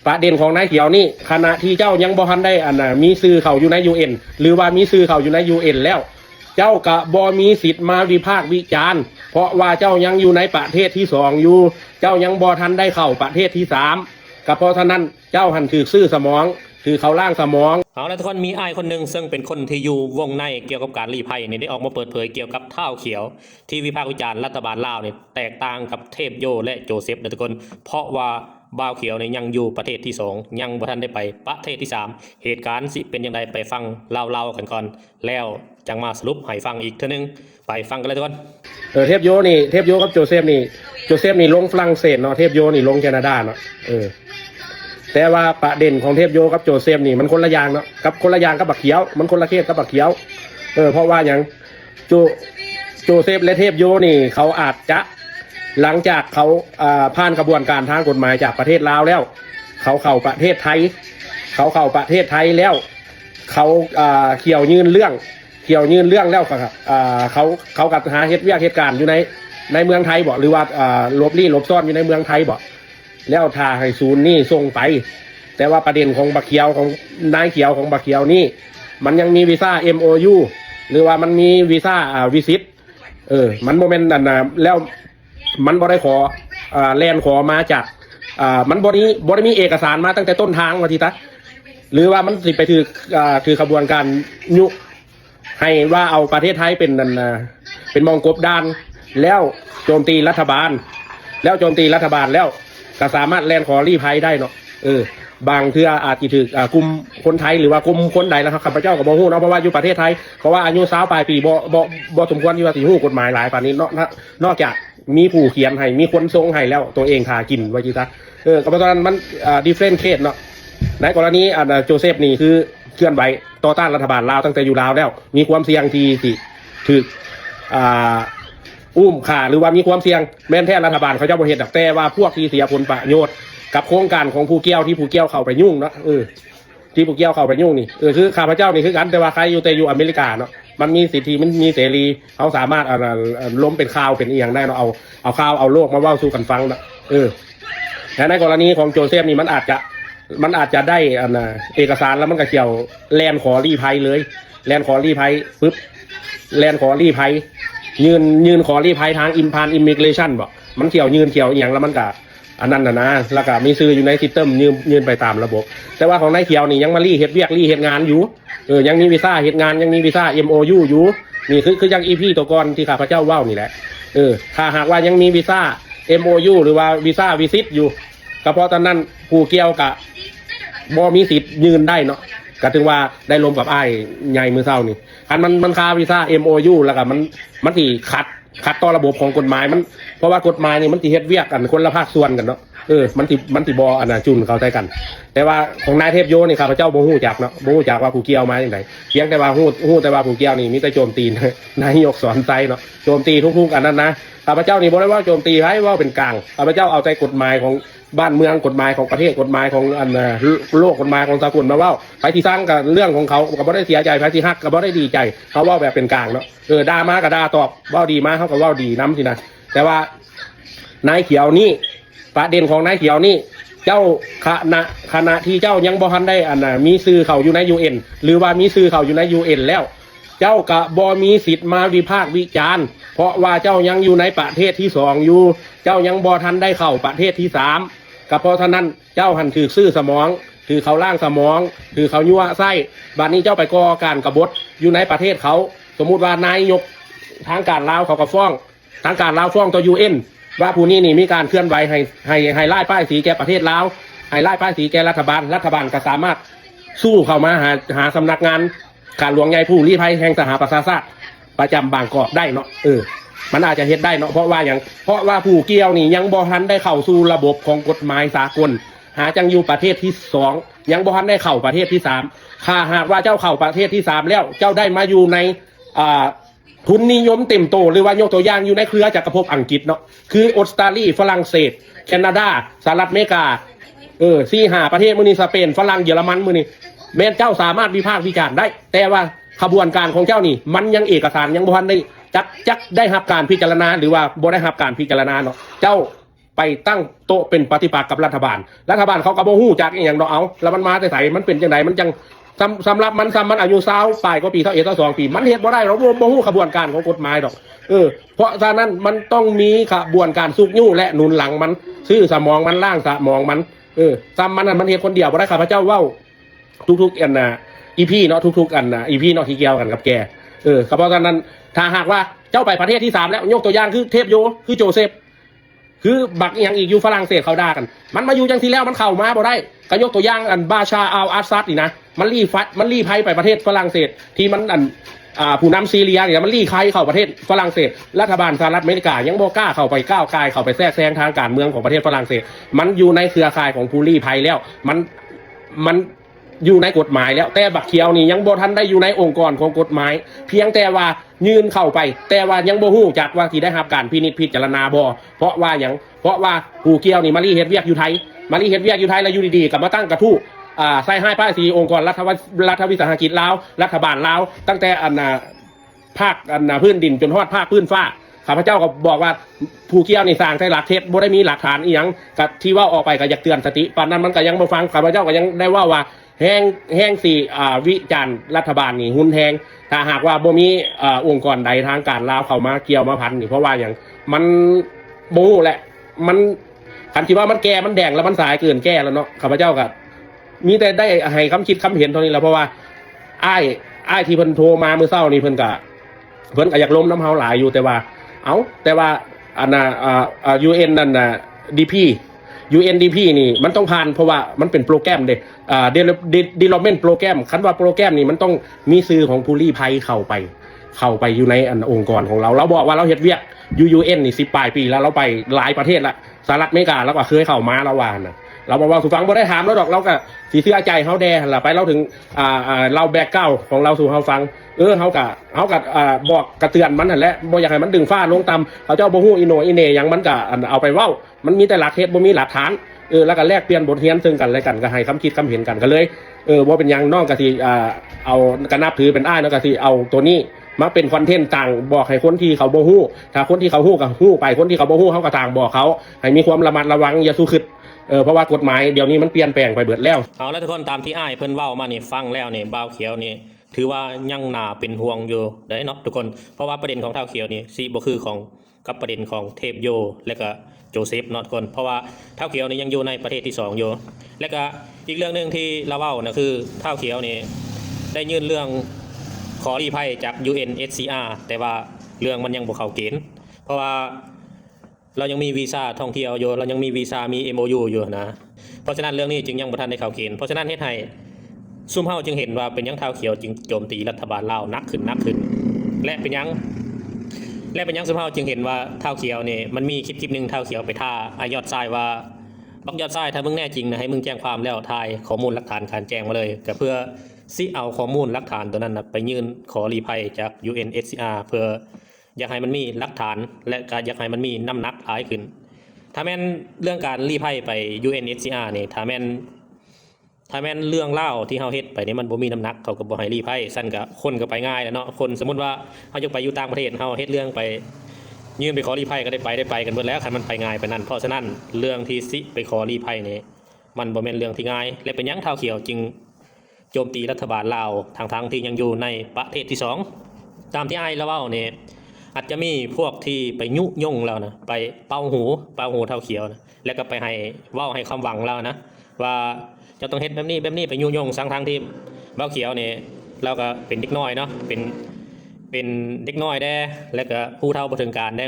ประเด็นของนายเขียวนี่ขณะที่เจ้ายังบ่ทันได้มีซื้อเขาอยู่ใน UN หรือว่ามีซื้อเขาอยู่ใน UN แล้วเจ้าก็บ่มีสิทธิ์มาวิพากษ์วิจารณ์เพราะว่าเจ้ายังอยู่ในประเทศที่2อยู่เจ้ายังบ่ทันได้เข้าประเทศที่3ก็เพราะฉะนั้นเจ้าหันถือซื้อสมองคือเขาล่างสมองเอาละทุกคนมีอ้ายคนหนึ่งซึ่งเป็นคนที่อยู่วงในเกี่ยวกับการลี้ภัยนี่ได้ออกมาเปิดเผยเกี่ยวกับท้าวเขียวที่วิพากษ์วิจารณ์รัฐบาลลาวเนี่ยแตกต่างกับเทพโยและโจเซฟนะทุกคนเพราะว่าบ่าวเขียวเนี่ยยังอยู่ประเทศที่2ยังบ่ทันได้ไปประเทศที่3เหตุการณ์สิเป็นยังไงไปฟังเล่ากันก่อนแล้วจังมาสรุปให้ฟังอีกเท่านึงไปฟังกันเลยทุกคนเทพโยกับโจเซฟนี่ลงฝรั่งเศสเนาะเทพโยนี่ลงแคนาดาเนาะแต่ว่าประเด็นของเทพโยกับโจเซฟนี่มันคนละอย่างเนาะกับคนละอย่างกับบักเขียวมันคนละเคสกับบักเขียวเพราะว่าอย่างโจเซฟและเทพโยนี่เขาอาจจะหลังจากเขาผ่านกระบวนการทางกฎหมายจากประเทศลาวแล้วเขาเข้าประเทศไทยแล้วเขาเขี่ยวยื่นเรื่องแล้วครับเขากับหาเหตุการณ์อยู่ในเมืองไทยบ่หรือว่าหลบซ่อนอยู่ในเมืองไทยบ่แล้วทาให้ศูนย์นี่ส่งไปแต่ว่าประเด็นของบักเขียวของนายเขียวของบักเขียวนี่มันยังมีวีซ่า MOU หรือว่ามันมีวีซ่าวิสิตมันโมเมนต์นั่นนะแล้วมันบ่ได้ขอแลนขอมาจากมันบ่ได้มีเอกสารมาตั้งแต่ต้นทางว่าทีตะหรือว่ามันสิไปคือขบวนการยุให้ว่าเอาประเทศไทยเป็นนั่นเป็นมองกบดานแล้วโจมตีรัฐบาลแล้วก็สามารถแลนขอรีภัยได้เนาะบางเทื่ออาจจะถือกลุ่มคนไทยหรือว่ากลุ่มคนใดนะครับข้าพเจ้าก็บ่ฮู้เนาะเพราะว่าอยู่ประเทศไทยเพราะว่าอายุ20ปลายปีบ่สมควรที่ว่าสิฮู้กฎหมายหลายปานนี้เนาะนอกจากมีผู้เขียนให้มีคนทรงให้แล้วตัวเองหากินไว้จิตะก็เพราะฉะนั้นมันdifferent case เนาะในกรณีโจเซฟนี่คือเคลื่อนไหวต่อต้านรัฐบาลลาวตั้งแต่อยู่ลาวแล้วมีความเสี่ยงที่สิถูกอุ้มฆ่าหรือว่ามีความเสี่ยงแม้นแท้รัฐบาลเขาเจ้าบ่เฮ็ดดอกแต่ว่าพวกที่เสียผลประโยชน์กับโครงการของผู้เกี่ยวที่ผู้เกี่ยวเข้าไปยุ่งเนาะที่ผู้เกี่ยวเข้าไปยุ่งนี่คือข้าพเจ้านี่คือกันแต่ว่าใครอยู่อเมริกาเนาะมันมีสิทธิมันมีเสรีเขาสามารถล้มเป็นข่าวเป็นอีหยังได้เนาะเอาข่าวเอาโลกมาเว้าสู่กันฟังเนาะแต่ในกรณีของโจเซฟนี่มันอาจจะได้เอกสารแล้วมันก็เกี่ยวแลนขอรีภัยเลยแลนขอรีภัยปึ๊บแลนขอรีภัยยืนขอรีภัยทางอิมิเกรชั่นบ่มันเกี่ยวยืนเกี่ยวอีหยังแล้วมันก็อันนั้นนะแล้วก็มีซื้ออยู่ในซิสเต็มยืนไปตามระบบแต่ว่าของนายเขียวนี่ยังมารีเฮ็ดเวียกรีเฮ็ดงานอยู่ยังมีวีซ่าเฮ็ดงานยังมีวีซ่า MOU อยู่นี่คือยังอีพีตัวก่อนที่ข้าพเจ้าเว้านี่แหละถ้าหากว่ายังมีวีซ่า MOU หรือว่าวีซ่าวิสิตอยู่ก็เพราะตอนนั้นผู้เกี่ยวกับบ่มีสิทธิ์ยืนได้เนาะก็ถึงว่าได้ลมกับอ้ายใหญ่มือเศร้านี่คันมันคาวีซ่า MOU แล้วก็มันสิขัดต่อระบบของกฎหมายมันเพราะว่ากฎหมายนี่มันสิเฮ็ดเวียกกันคนละภาคส่วนกันเนาะมันสิบ่จุนเข้าใจกันแต่ว่าของนายเทพโยนี่ข้าพเจ้าบ่ฮู้จักเนาะบ่ฮู้จักว่าผู้เกี่ยวมาจังไดเพียงแต่ว่าฮู้แต่ว่าผู้เกี่ยวนี่มีแต่โจมตีนายกสอนใจเนาะโจมตีทุกๆอันนั้นนะข้าพเจ้านี่บ่ได้ว่าโจมตีให้ว่าเป็นกลางข้าพเจ้าเอาใจกฎหมายของบ้านเมืองกฎหมายของประเทศกฎหมายของโลกกฎหมายของสากลมาเว้าไปที่สร้างกับเรื่องของเขาก็บ่ได้เสียใจไปที่ฮักก็บ่ได้ดีใจเขาเว้าแบบเป็นกลางเนาะด่ามาก็ด่าตอบเว้าดีมาเขาก็เว้าดีนำสินะแต่ว่านายเขียวนี่ประเด็นของนายเขียวนี่เจ้าขณะที่เจ้ายังบ่ทันได้มีซื้อเขาอยู่ใน UN หรือว่ามีซื้อเขาอยู่ใน UN แล้วเจ้าก็บ่มีสิทธิ์มาวิพากษ์วิจารณ์เพราะว่าเจ้ายังอยู่ในประเทศที่2อยู่เจ้ายังบ่ทันได้เข้าประเทศที่3ก็เพราะฉะนั้นเจ้าหันถือซื้อสมองถือเขาล่างสมองถือเขายั่วไส้บัดนี้เจ้าไปก่อการกบฏอยู่ในประเทศเขาสมมุติว่านายกทางการลาวเขาก็ฟ้องทางการลาวฟ้องต่อ UN ว่าผู้นี้นี่มีการเคลื่อนไหวให้ไล่ป้ายสีแก่ประเทศลาวให้ไล่ป้ายสีแก่รัฐบาลก็สามารถสู้เข้ามาหาสำนักงานการหลวงใหญ่ผู้ลี้ภัยแห่งสหประชาชาติประจำบางกอกได้เนาะมันอาจจะเฮ็ดได้เนาะเพราะว่าผู้เกี่ยวนี่ยังบ่ทันได้เข้าสู่ระบบของกฎหมายสากลหาจังอยู่ประเทศที่2ยังบ่ทันได้เข้าประเทศที่3ถ้าหากว่าเจ้าเข้าประเทศที่3แล้วเจ้าได้มาอยู่ในทุนนิยมเต็มโตหรือว่ายกตัวอย่างอยู่ในเครือจักรภพอังกฤษเนาะคือออสเตรเลียฝรั่งเศสแคนาดาสหรัฐอเมริกา4-5ประเทศมื้อนี้สเปนฝรั่งเยอรมันมื้อนี้แม้เจ้าสามารถวิพากษ์วิจารณ์ได้แต่ว่าขบวนการของเจ้านี่มันยังเอกสารยังบ่ทันได้จักได้รับการพิจารณาหรือว่าบ่ได้รับการพิจารณาเนาะเจ้า ไปตั้งโต๊ะเป็นปฏิปักษ์กับรัฐบาลเขาก็บ่ฮู้จักอีหยังดอกเอาแล้วมันมาแต่ไสมันเป็นจังไดมันจังสำหรับมันอายุ20ปลายกว่าปี21 22ปีมันเฮ็ดบ่ได้เราบ่ฮู้กระบวนการของกฎหมายดอกเพราะฉะนั้นมันต้องมีกระบวนการซุกยู่และหนุนหลังมันซื้อสมองมันล่างสมองมันซ้ำมันนั่นมันเฮ็ดคนเดียวบ่ได้ข้าพเจ้าเว้าทุกๆอันน่ะEPเนาะทุกๆอันน่ะEPเนาะที่เกี่ยวกันกับแกเพราะฉะนั้นถ้าหากว่าเจ้าไปประเทศที่3แล้วยกตัวอย่างคือเทพโยคือโจเซฟคือบักอย่างอีกอยู่ฝรั่งเศสเขาด่ากันมันมาอยู่จังที่แล้วมันเข้ามาบ่ได้ก็ยกตัวอย่างอันบาชาอัลอาซัดนี่นะมันรีภัยไปประเทศฝรั่งเศสที่มันผู้นำซีเรียเนี่ยมันรีภัยเข้าประเทศฝรั่งเศสรัฐบาลสหรัฐอเมริกายังบ่กล้าเข้าไปก้าวไกลเข้าไปแทรกแซงทางการเมืองของประเทศฝรั่งเศสมันอยู่ในเครือข่ายของผู้รีภัยแล้วมันอยู่ในกฎหมายแล้วแต่บักเขียวนี่ยังบ่ทันได้อยู่ในองค์กรของกฎหมายเพียงแต่ว่ายืนเข้าไปแต่ว่ายังบ่ฮู้จักว่าที่ได้รับการพิจารณาบ่เพราะว่าผู้เกี่ยวนี่มารีเฮ็ดเวียกอยู่ไทยแล้วอยู่ดีๆกับมาตั้งกระทู้ใส่ให้ป้ายสีองค์กรรัฐวิสาหกิจลาวรัฐบาลลาวตั้งแต่ภาคพื้นดินจนฮอดภาคพื้นฟ้าข้าพเจ้าก็บอกว่าผู้เกี่ยวนี่สร้างใช้หลักเท็จบ่ได้มีหลักฐานอีหยังกับที่ว่าออกไปก็อยากเตือนสติปานนั้นมันก็ยังบ่ฟังข้าพเจ้าก็ยังได้ว่าแห้งสี่วิจารณ์รัฐบาลนี่หุนแหงถ้าหากว่าบ่มีองค์กรใดทางการลาวเข้ามาเกี่ยวมาพันนี่เพราะว่าอย่างมันโม่แหละมันคันที่ว่ามันแก่มันแดงแล้วมันสายเกินแก่แล้วเนาะข้าพเจ้าก็มีแต่ได้ให้คำคิดคำเห็นเท่านี้แล้วเพราะว่าอ้ายที่เพิ่นโทรมาเมื่อเช้านี่เพิ่นก็อยากล้มน้ำเฮาหลายอยู่แต่ว่าอันน่ะUN นั่นน่ะ UNDP นี่มันต้องผ่านเพราะว่ามันเป็นโปรแกรมเด้development โปรแกรมคันว่าโปรแกรมนี่มันต้องมีสื่อของผู้ลี้ภัยเข้าไปอยู่ในองค์กรของเราบอกว่าเราเฮ็ดเวียก UN นี่10ปลายปีแล้วเราไปหลายประเทศละสหรัฐอเมริกาแล้วก็เคยเข้ามาแล้วว่าน่ะเราบอกว่าสู่ฟังบ่ได้ถามแล้วดอกเราก็สิเชื่อใจเฮาแดล่ะไปเราถึงเราแบกเก้าของเราสู่เฮาฟังเฮาก็บอกกระเตือนมันนั่นแหละบ่อยากให้มันดึงฟ้าลงต่ำเขาเจ้าบ่ฮู้อีโหนอีเหน่หยังมันก็เอาไปเว้ามันมีแต่หลักเท็จบ่มีหลักฐานแล้วก็แลกเปลี่ยนบทเรียนซึ่งกันและกันก็ให้คำคิดคำเห็นกันก็เลยบ่เป็นหยังน้องก็สิเอาก็นับถือเป็นอ้ายเนาะก็สิเอาตัวนี้มาเป็นคอนเทนต์ต่างบอกให้คนที่เขาบ่ฮู้ถ้าคนที่เขาฮู้ก็ฮู้ไปคนที่เขาบ่ฮู้เขาก็ต่างบอกเขาให้มีความระมัดระวังอย่าสู้คิดเพราะว่ากฎหมายเดี๋ยวนี้มันเปลี่ยนแปลงไปเบิดแล้วเอาแล้วทุกคนตามที่อ้ายเพิ่นเว้ามานี่ฟังแล้วนี่บ่าวเขียวนี่ถือว่ายังน่าเป็นห่วงอยู่ได้เนาะทุกคนเพราะว่าประเด็นของเท่าเขียวนี่สิบ่คือของกับประเด็นของเทพโยและก็โจเซฟเนาะทุกคนเพราะว่าเท่าเขียวนี่ยังอยู่ในประเทศที่2อยู่และก็อีกเรื่องนึงที่เราเว้านะคือเท่าเขียวนี่ได้ยื่นเรื่องขอลี้ภัยจาก UNHCR แต่ว่าเรื่องมันยังบ่เข้าเกณฑ์เพราะว่าเรายังมีวีซ่าท่องเที่ยวอยู่เรายังมีวีซ่ามี MOU อยู่นะเพราะฉะนั้นเรื่องนี้จึงยังบ่ทันได้เข้าเกณฑ์เพราะฉะนั้นเฮ็ดให้ซุ่มเฮาจึงเห็นว่าเป็นหยังเท้าเขียวจึงโจมตีรัฐบาลลาวนักขึ้นและเป็นหยังซุ่มเฮาจึงเห็นว่าเท้าเขียวนี่มันมีคลิปนึงเท้าเขียวไปท่าอายอดทรายว่าบักยอดทรายถ้ามึงแน่จริงนะให้มึงแจ้งความแล้วถ่ายข้อมูลหลักฐานการแจ้งมาเลยก็เพื่อสิเอาข้อมูลหลักฐานตัวนั้นไปยื่นขอลี้ภัยจาก UNHCR เพื่ออยากให้มันมีหลักฐานและก็อยากให้มันมีน้ำหนักหลายขึ้นถ้าแม่นเรื่องการลี้ภัยไป UNHCR นี่ถ้าแม่นเรื่องเล่าที่เฮาเฮ็ดไปนี่มันบ่มีน้ำหนักเขาก็บ่ให้ลี้ภัยซั่นก็คนก็ไปง่ายแล้วเนาะคนสมมุติว่าเฮาจะไปอยู่ต่างประเทศเฮาเฮ็ดเรื่องไปยื่นไปขอลี้ภัยก็ได้ไปกันเบิดแล้วคันมันไปง่ายไปนั่นเพราะฉะนั้นเรื่องที่สิไปขอลี้ภัยนี่มันบ่แม่นเรื่องที่ง่ายและเป็นหยังเท้าเขียวจึงโจมตีรัฐบาลลาวทั้งที่ยังอยู่ในประเทศที่2ตามที่อ้ายเล่านี่อาจจะมีพวกที่ไปยุยงแล้วนะไปเป่าหูเท่าเขียวนะแล้วก็ไปให้เว้าให้ความหวังแล้วนะว่าจะต้องเฮ็ดแบบนี้ไปยุยงทั้งที่เบ้าเขียวนี่เราก็เป็นเด็กน้อยเนาะเป็นเด็กน้อยแด้แล้วก็ผู้เฒ่าบ่ถึงการแด้